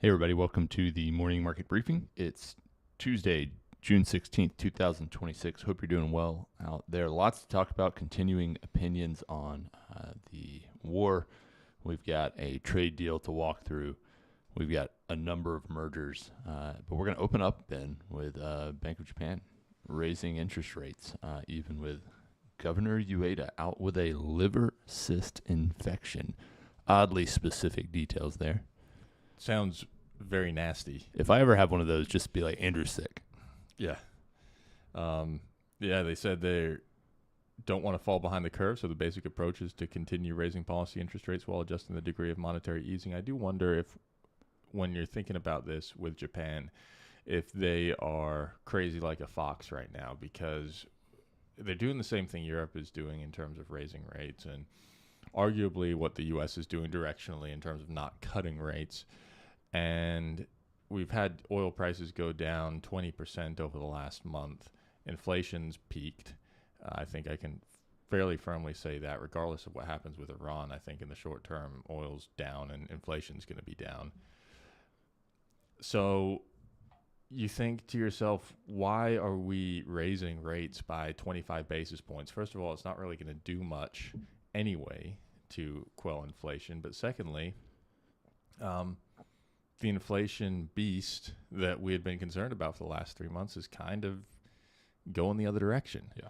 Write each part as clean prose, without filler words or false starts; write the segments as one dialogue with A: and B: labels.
A: Hey, everybody. Welcome to the morning market briefing. It's Tuesday, June 16th, 2026. Hope you're doing well out there. Lots to talk about, continuing opinions on the war. We've got a trade deal to walk through. We've got a number of mergers, but we're going to open up then with Bank of Japan raising interest rates, even with Governor Ueda out with a liver cyst infection. Oddly specific details there.
B: Sounds very nasty.
A: If I ever have one of those, just be like, Andrew's sick.
B: Yeah. They said they don't want to fall behind the curve, so the basic approach is to continue raising policy interest rates while adjusting the degree of monetary easing. I do wonder if, when you're thinking about this with Japan, if they are crazy like a fox right now, because they're doing the same thing Europe is doing in terms of raising rates, and arguably what the U.S. is doing directionally in terms of not cutting rates. And we've had oil prices go down 20% over the last month. Inflation's peaked. I think I can fairly firmly say that regardless of what happens with Iran, I think in the short term, oil's down and inflation's going to be down. So you think to yourself, why are we raising rates by 25 basis points? First of all, it's not really going to do much anyway to quell inflation. But secondly, the inflation beast that we had been concerned about for the last 3 months is kind of going the other direction.
A: Yeah.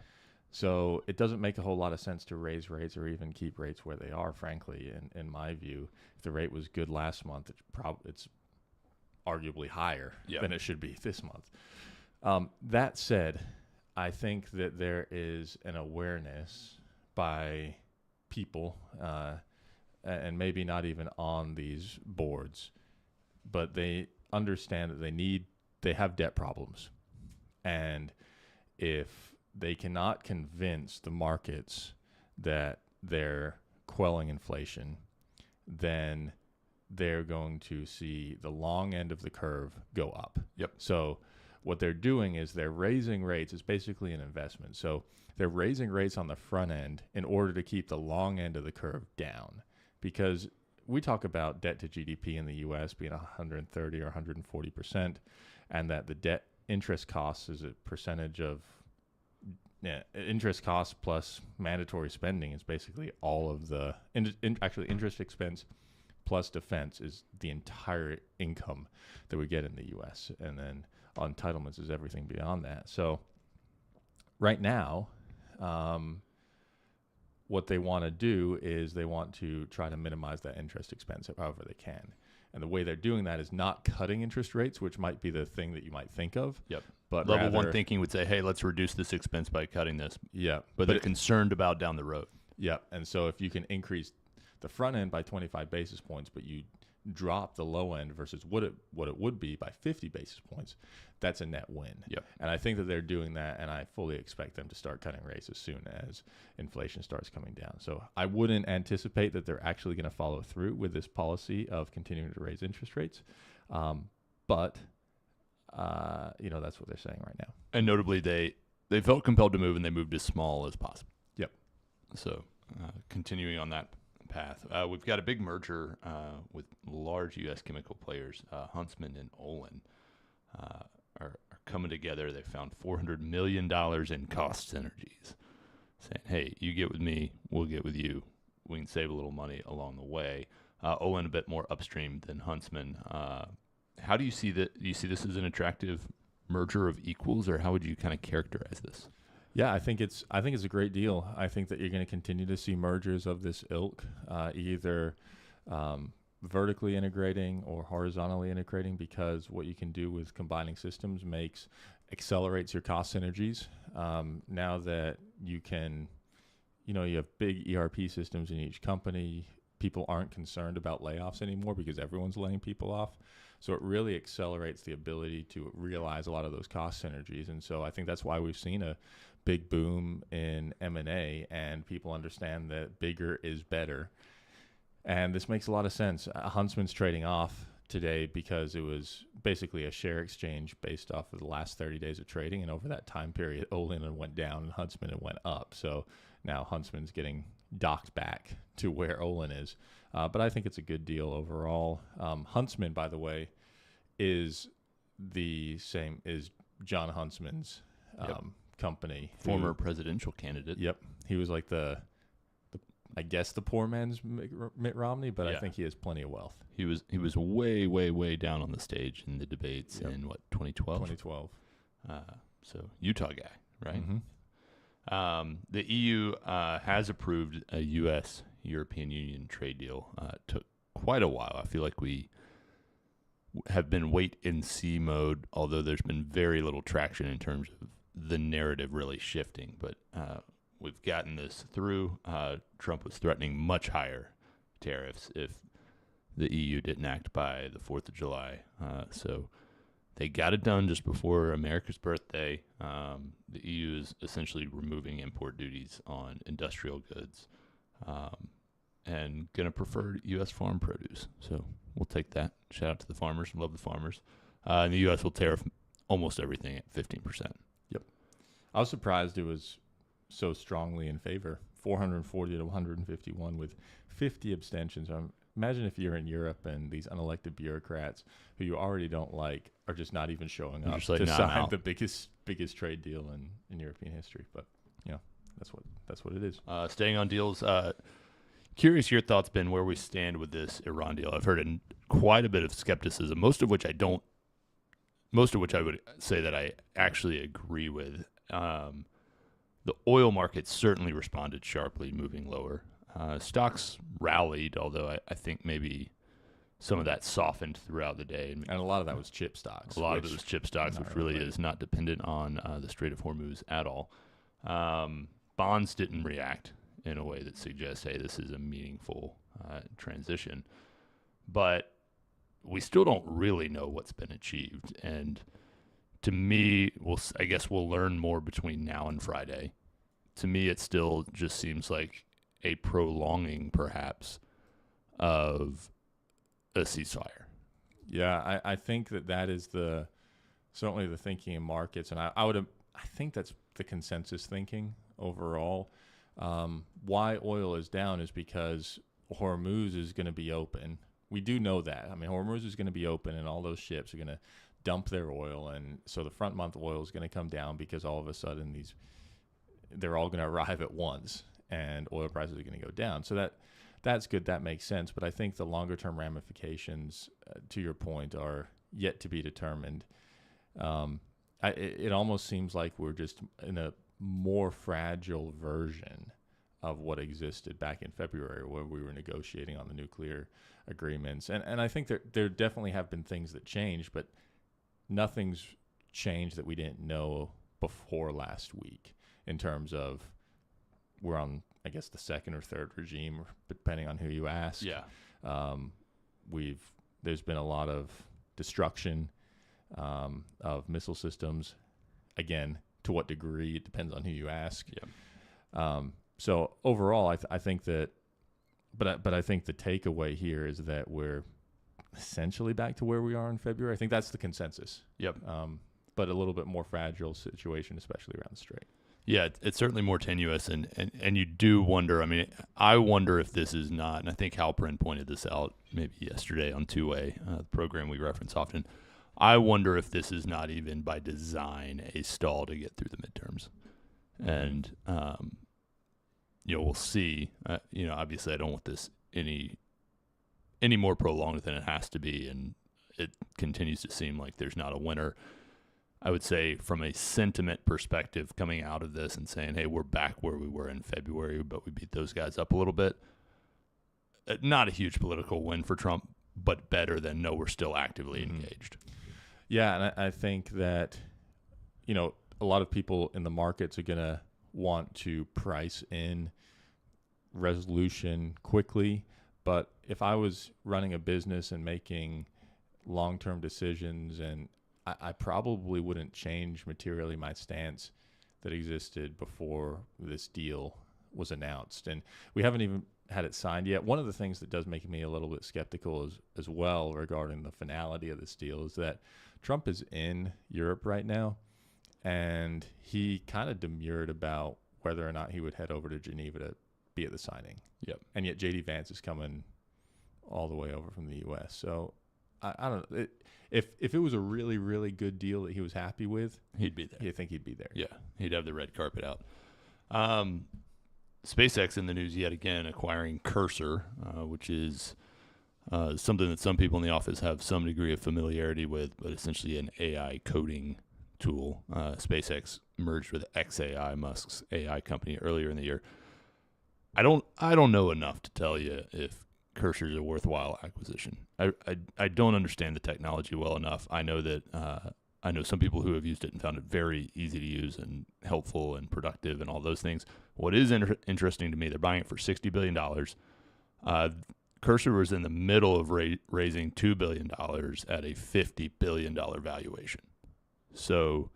B: So it doesn't make a whole lot of sense to raise rates or even keep rates where they are, frankly, in my view. If the rate was good last month, it's arguably higher than it should be this month. That said, I think that there is an awareness by people, and maybe not even on these boards, but they understand that they have debt problems. And if they cannot convince the markets that they're quelling inflation, then they're going to see the long end of the curve go up.
A: Yep.
B: So what they're doing is they're raising rates. It's basically an investment. So they're raising rates on the front end in order to keep the long end of the curve down, because we talk about debt to GDP in the U.S. being 130 or 140%, and that the debt interest costs is a percentage of interest costs plus mandatory spending is basically all of the actually interest expense plus defense is the entire income that we get in the U.S. And then entitlements is everything beyond that. So right now, what they want to do is they want to try to minimize that interest expense however they can. And the way they're doing that is not cutting interest rates, which might be the thing that you might think of.
A: Yep.
B: But
A: Level one thinking would say, hey, let's reduce this expense by cutting this.
B: Yeah.
A: But they're concerned about down the road.
B: Yeah. And so if you can increase the front end by 25 basis points, but you drop the low end versus what it would be by 50 basis points, that's a net win.
A: Yep.
B: And I think that they're doing that, and I fully expect them to start cutting rates as soon as inflation starts coming down. So I wouldn't anticipate that they're actually going to follow through with this policy of continuing to raise interest rates. But that's what they're saying right now.
A: And notably, they felt compelled to move, and they moved as small as possible.
B: Yep.
A: So continuing on that path. We've got a big merger with large U.S. chemical players. Huntsman and Olin are coming together. They found $400 million in cost synergies, saying, hey, you get with me, we'll get with you. We can save a little money along the way. Olin a bit more upstream than Huntsman. How do you see that? Do you see this as an attractive merger of equals, or how would you kind of characterize this?
B: Yeah, I think it's a great deal. I think that you're going to continue to see mergers of this ilk, either vertically integrating or horizontally integrating, because what you can do with combining systems accelerates your cost synergies. Now that you can, you have big ERP systems in each company, people aren't concerned about layoffs anymore because everyone's laying people off. So it really accelerates the ability to realize a lot of those cost synergies. And so I think that's why we've seen a big boom in M&A, and people understand that bigger is better. And this makes a lot of sense. Huntsman's trading off today because it was basically a share exchange based off of the last 30 days of trading. And over that time period, Olin went down and Huntsman went up. So now Huntsman's getting docked back to where Olin is. But I think it's a good deal overall. Huntsman, by the way, is the same as John Huntsman's company.
A: Former presidential candidate.
B: Yep. He was like I guess the poor man's Mitt Romney, but I think he has plenty of wealth.
A: He was way, way, way down on the stage in the debates in 2012?
B: 2012.
A: So Utah guy, right?
B: Mm-hmm.
A: The EU has approved a U.S.-European Union trade deal. It took quite a while. I feel like we have been wait-and-see mode, although there's been very little traction in terms of the narrative really shifting. But we've gotten this through. Trump was threatening much higher tariffs if the EU didn't act by the 4th of July. So they got it done just before America's birthday. The EU is essentially removing import duties on industrial goods and going to prefer U.S. farm produce. So we'll take that. Shout out to the farmers. Love the farmers. And the U.S. will tariff almost everything at 15%.
B: Yep. I was surprised it was so strongly in favor, 440 to 151 with 50 abstentions. Imagine if you're in Europe and these unelected bureaucrats who you already don't like are just not even showing up to sign the biggest trade deal in European history. But that's what it is.
A: Staying on deals, curious your thoughts, Ben, where we stand with this Iran deal. I've heard quite a bit of skepticism, most of which I would say that I actually agree with. The oil market certainly responded sharply, moving lower. Stocks rallied, although I think maybe some of that softened throughout the day.
B: And a lot of that was chip stocks.
A: A lot of it was chip stocks, which really is not dependent on the Strait of Hormuz at all. Bonds didn't react in a way that suggests, hey, this is a meaningful transition. But we still don't really know what's been achieved. And to me, I guess we'll learn more between now and Friday. To me, it still just seems like a prolonging, perhaps, of a ceasefire.
B: Yeah, I think that is certainly the thinking in markets, and I think that's the consensus thinking overall. Why oil is down is because Hormuz is going to be open. We do know that. I mean, Hormuz is going to be open, and all those ships are going to dump their oil, and so the front month oil is going to come down because all of a sudden they're all going to arrive at once, and oil prices are going to go down. So that's good. That makes sense. But I think the longer term ramifications, to your point, are yet to be determined. It almost seems like we're just in a more fragile version of what existed back in February, where we were negotiating on the nuclear agreements. And I think there definitely have been things that changed, but nothing's changed that we didn't know before last week in terms of we're on, I guess, the second or third regime, depending on who you ask.
A: Yeah.
B: There's been a lot of destruction of missile systems. Again, to what degree, it depends on who you ask.
A: Yeah.
B: So overall, I think that, but I think the takeaway here is that we're essentially back to where we are in February. I think that's the consensus.
A: Yep.
B: But a little bit more fragile situation, especially around the Strait.
A: Yeah, it's certainly more tenuous, and you do wonder. I mean, I wonder if this is not, and I think Halperin pointed this out maybe yesterday on Two-Way, the program we reference often. I wonder if this is not even by design a stall to get through the midterms. And, we'll see. Obviously I don't want this any more prolonged than it has to be, and it continues to seem like there's not a winner. I would say from a sentiment perspective, coming out of this and saying, hey, we're back where we were in February, but we beat those guys up a little bit. Not a huge political win for Trump, but better than no, we're still actively engaged.
B: Yeah, and I think that, a lot of people in the markets are going to want to price in resolution quickly. But if I was running a business and making long-term decisions, and I probably wouldn't change materially my stance that existed before this deal was announced. And we haven't even had it signed yet. One of the things that does make me a little bit skeptical as well regarding the finality of this deal is that Trump is in Europe right now, and he kind of demurred about whether or not he would head over to Geneva to be at the signing.
A: Yep.
B: And yet J.D. Vance is coming all the way over from the U.S. So I don't know. If it was a really, really good deal that he was happy with,
A: he'd be there.
B: I think he'd be there.
A: Yeah, he'd have the red carpet out. SpaceX in the news yet again, acquiring Cursor, which is something that some people in the office have some degree of familiarity with, but essentially an AI coding tool. SpaceX merged with xAI, Musk's AI company, earlier in the year. I don't know enough to tell you if Cursor is a worthwhile acquisition. I don't understand the technology well enough. I know that I know some people who have used it and found it very easy to use and helpful and productive and all those things. What is interesting to me, they're buying it for $60 billion. Cursor was in the middle of raising $2 billion at a $50 billion valuation. So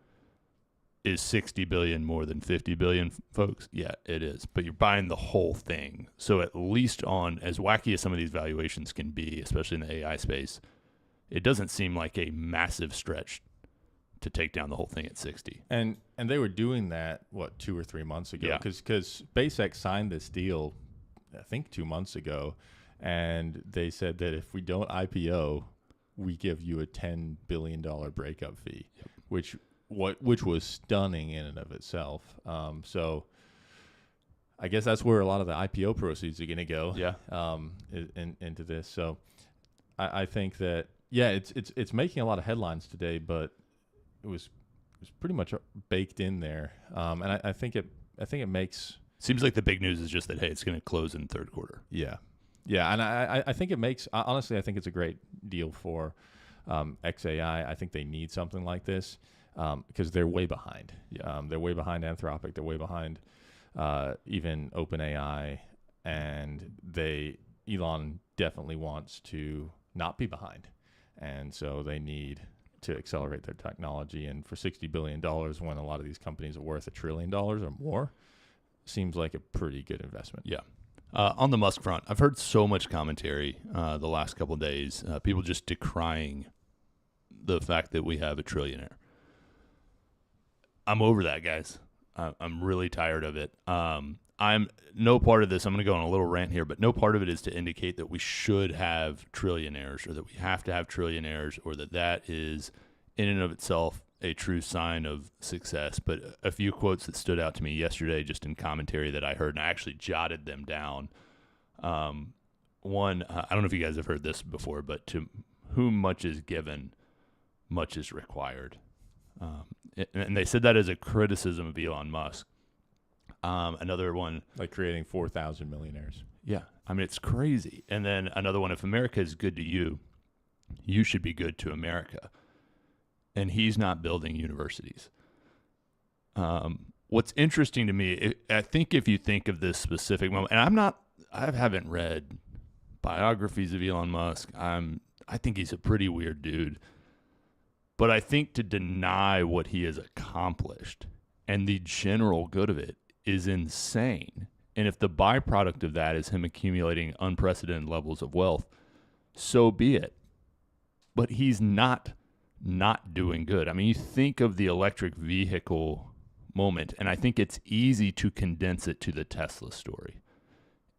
A: is $60 billion more than $50 billion, folks? Yeah, it is. But you're buying the whole thing. So at least on, as wacky as some of these valuations can be, especially in the AI space, it doesn't seem like a massive stretch to take down the whole thing at 60.
B: And they were doing that, 2 or 3 months ago?
A: Yeah.
B: Because SpaceX signed this deal, I think 2 months ago, and they said that if we don't IPO, we give you a $10 billion breakup fee,
A: yep.
B: which was stunning in and of itself. So I guess that's where a lot of the IPO proceeds are going to go.
A: Yeah.
B: Into this. So I think that, yeah, it's making a lot of headlines today, but it was pretty much baked in there. And I think it makes,
A: seems like the big news is just that, hey, it's going to close in third quarter.
B: Yeah. Yeah. And I think it makes, honestly, I think it's a great deal for xAI. I think they need something like this. Because they're way behind.
A: Yeah.
B: They're way behind Anthropic. They're way behind even OpenAI. And Elon definitely wants to not be behind. And so they need to accelerate their technology. And for $60 billion, when a lot of these companies are worth $1 trillion or more, seems like a pretty good investment.
A: Yeah. On the Musk front, I've heard so much commentary the last couple of days, people just decrying the fact that we have a trillionaire. I'm over that, guys. I'm really tired of it. I'm no part of this. I'm going to go on a little rant here, but no part of it is to indicate that we should have trillionaires or that we have to have trillionaires or that is in and of itself a true sign of success. But a few quotes that stood out to me yesterday just in commentary that I heard, and I actually jotted them down. One, I don't know if you guys have heard this before, but to whom much is given, much is required. And they said that as a criticism of Elon Musk. Another one,
B: like creating 4,000 millionaires.
A: Yeah, I mean, it's crazy. And then another one, if America is good to you, you should be good to America. And he's not building universities. What's interesting to me, I think if you think of this specific moment, and I haven't read biographies of Elon Musk. I think he's a pretty weird dude. But I think to deny what he has accomplished and the general good of it is insane. And if the byproduct of that is him accumulating unprecedented levels of wealth, so be it. But he's not doing good. I mean, you think of the electric vehicle moment, and I think it's easy to condense it to the Tesla story.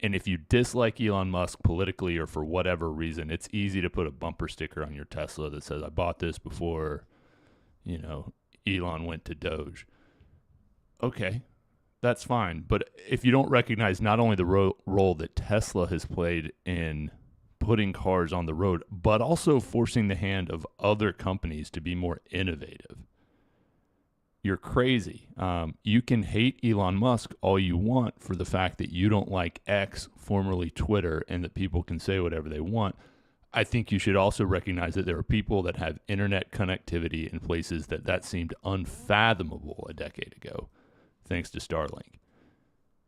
A: And if you dislike Elon Musk politically or for whatever reason, it's easy to put a bumper sticker on your Tesla that says, I bought this before, Elon went to Doge. Okay, that's fine. But if you don't recognize not only the role that Tesla has played in putting cars on the road, but also forcing the hand of other companies to be more innovative, you're crazy. You can hate Elon Musk all you want for the fact that you don't like X, formerly Twitter, and that people can say whatever they want. I think you should also recognize that there are people that have internet connectivity in places that seemed unfathomable a decade ago, thanks to Starlink.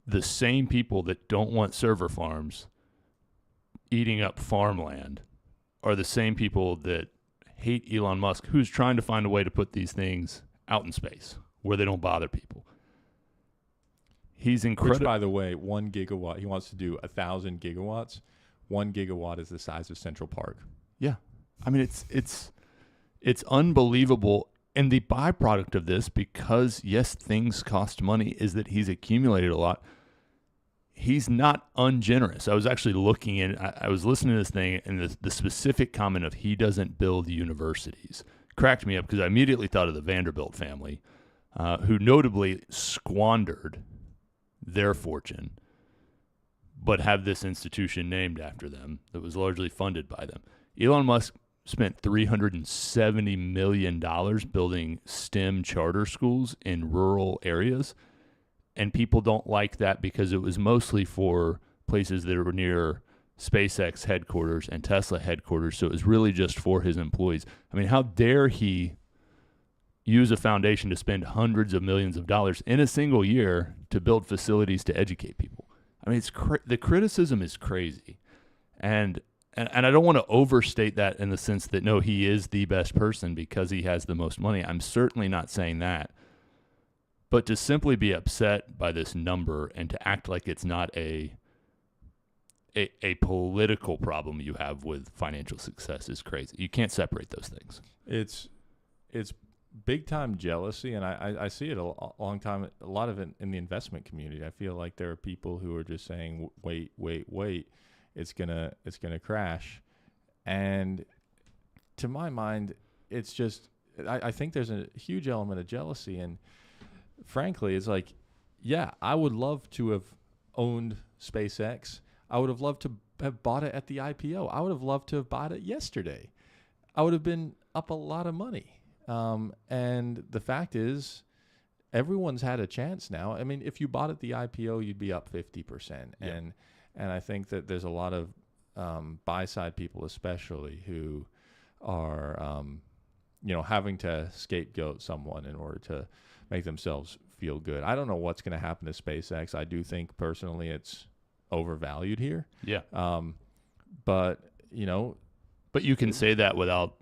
A: The same people that don't want server farms eating up farmland are the same people that hate Elon Musk, who's trying to find a way to put these things out in space where they don't bother people. He's incredible.
B: Which, by the way, 1 gigawatt, he wants to do 1,000 gigawatts. 1 gigawatt is the size of Central Park.
A: Yeah. I mean, it's unbelievable. And the byproduct of this, because yes, things cost money, is that he's accumulated a lot. he's not ungenerous. I was actually looking in, I was listening to this thing, and the specific comment of he doesn't build universities cracked me up because I immediately thought of the Vanderbilt family, who notably squandered their fortune, but have this institution named after them that was largely funded by them. Elon Musk spent $370 million building STEM charter schools in rural areas, and people don't like that because it was mostly for places that were near SpaceX headquarters and Tesla headquarters, so it was really just for his employees. I mean, how dare he use a foundation to spend hundreds of millions of dollars in a single year to build facilities to educate people? I mean, the criticism is crazy. And I don't want to overstate that in the sense that, no, he is the best person because he has the most money. I'm certainly not saying that. But to simply be upset by this number and to act like it's not a political problem you have with financial success is crazy. You can't separate those things.
B: It's big time jealousy, and I see it a long time. A lot of it in the investment community. I feel like there are people who are just saying, "Wait, it's gonna crash," and to my mind, it's just I think there's a huge element of jealousy, and frankly, it's like, yeah, I would love to have owned SpaceX. I would have loved to have bought it at the IPO. I would have loved to have bought it yesterday. I would have been up a lot of money. And the fact is, everyone's had a chance now. I mean, if you bought at the IPO, you'd be up 50%.
A: Yep.
B: And I think that there's a lot of buy-side people especially who are, having to scapegoat someone in order to make themselves feel good. I don't know what's going to happen to SpaceX. I do think personally it's overvalued here.
A: Yeah.
B: But
A: you can say that without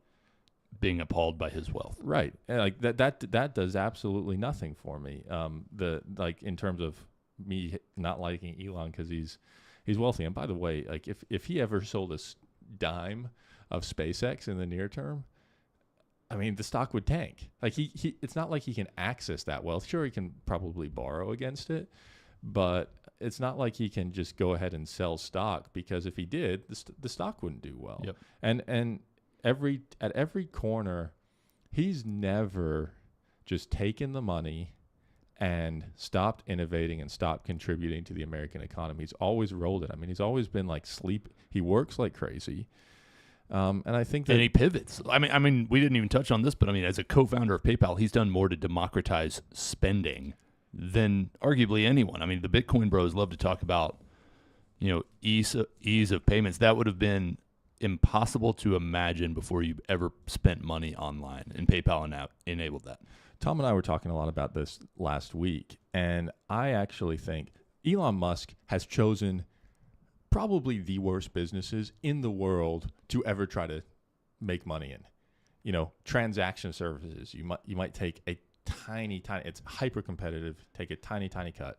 A: being appalled by his wealth.
B: Right. And like that does absolutely nothing for me. In terms of me not liking Elon because he's wealthy. And by the way, like if he ever sold a dime of SpaceX in the near term, I mean, the stock would tank. Like he it's not like he can access that wealth. Sure, he can probably borrow against it, but it's not like he can just go ahead and sell stock, because if he did, the stock wouldn't do well.
A: Yep.
B: And at every corner, he's never just taken the money and stopped innovating and stopped contributing to the American economy. He's always rolled it. I mean, he's always been like he works like crazy. And I think that,
A: and he pivots. I mean, we didn't even touch on this, but I mean, as a co-founder of PayPal, he's done more to democratize spending than arguably anyone. I mean, the Bitcoin bros love to talk about, ease of payments. That would have been impossible to imagine before you ever spent money online, and PayPal enabled that.
B: Tom and I were talking a lot about this last week, and I actually think Elon Musk has chosen probably the worst businesses in the world to ever try to make money in. Transaction services, you might take a tiny, it's hyper competitive, take a tiny cut.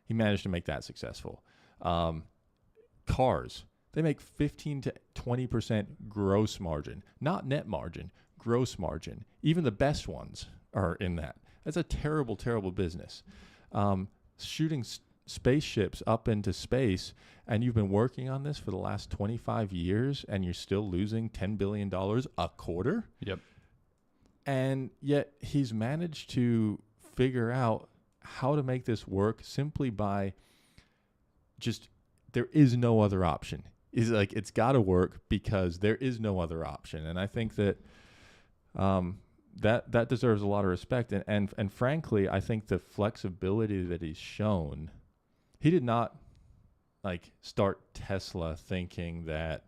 B: He managed to make that successful. Cars, they make 15 to 20% gross margin, not net margin, gross margin. Even the best ones are in that. That's a terrible, terrible business. Shooting spaceships up into space, and you've been working on this for the last 25 years, and you're still losing $10 billion a quarter?
A: Yep.
B: And yet he's managed to figure out how to make this work simply by there is no other option. Is like, it's got to work because there is no other option. And I think that that deserves a lot of respect. And frankly, I think the flexibility that he's shown, he did not start Tesla thinking that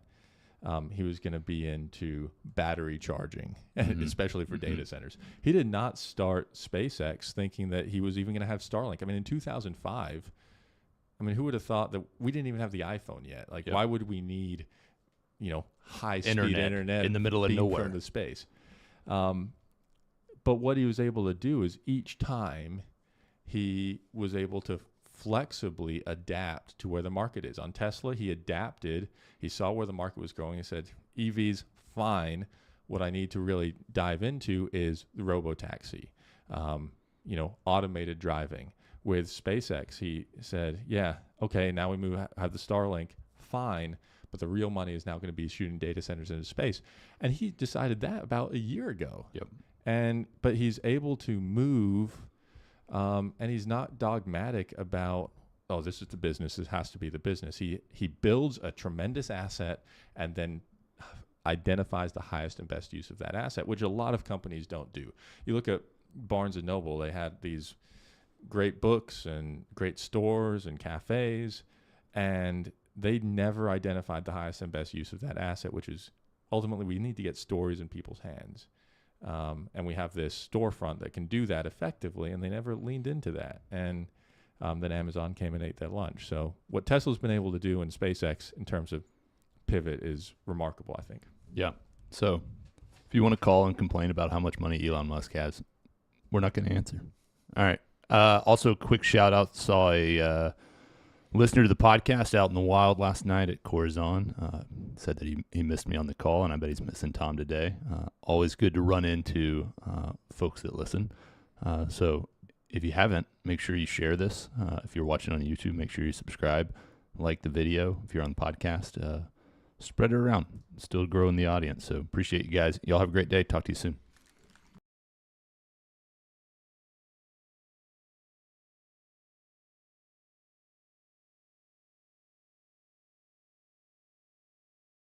B: he was going to be into battery charging, especially for data centers. He did not start SpaceX thinking that he was even going to have Starlink. I mean, in 2005, who would have thought that we didn't even have the iPhone yet? Why would we need, high-speed internet
A: in the middle of nowhere
B: from the space? But what he was able to do is each time he was able to flexibly adapt to where the market is. On Tesla, he adapted. He saw where the market was going and said, EVs, fine. What I need to really dive into is the robotaxi, automated driving, with SpaceX. He said, yeah, okay, now we have the Starlink, fine, but the real money is now going to be shooting data centers into space. And he decided that about a year ago.
A: Yep.
B: But he's able to move, and he's not dogmatic about, oh, this is the business, this has to be the business. He builds a tremendous asset and then identifies the highest and best use of that asset, which a lot of companies don't do. You look at Barnes & Noble, they had these great books and great stores and cafes, and they never identified the highest and best use of that asset, which is ultimately we need to get stories in people's hands. And we have this storefront that can do that effectively, and they never leaned into that. And then Amazon came and ate their lunch. So what Tesla's been able to do in SpaceX in terms of pivot is remarkable, I think.
A: Yeah. So if you want to call and complain about how much money Elon Musk has, we're not going to answer. All right. Also, quick shout out. Saw a listener to the podcast out in the wild last night at Corazon. Said that he missed me on the call, and I bet he's missing Tom today. Always good to run into folks that listen. So if you haven't, make sure you share this. If you're watching on YouTube, make sure you subscribe, like the video. If you're on the podcast, spread it around. Still growing the audience. So appreciate you guys. Y'all have a great day. Talk to you soon.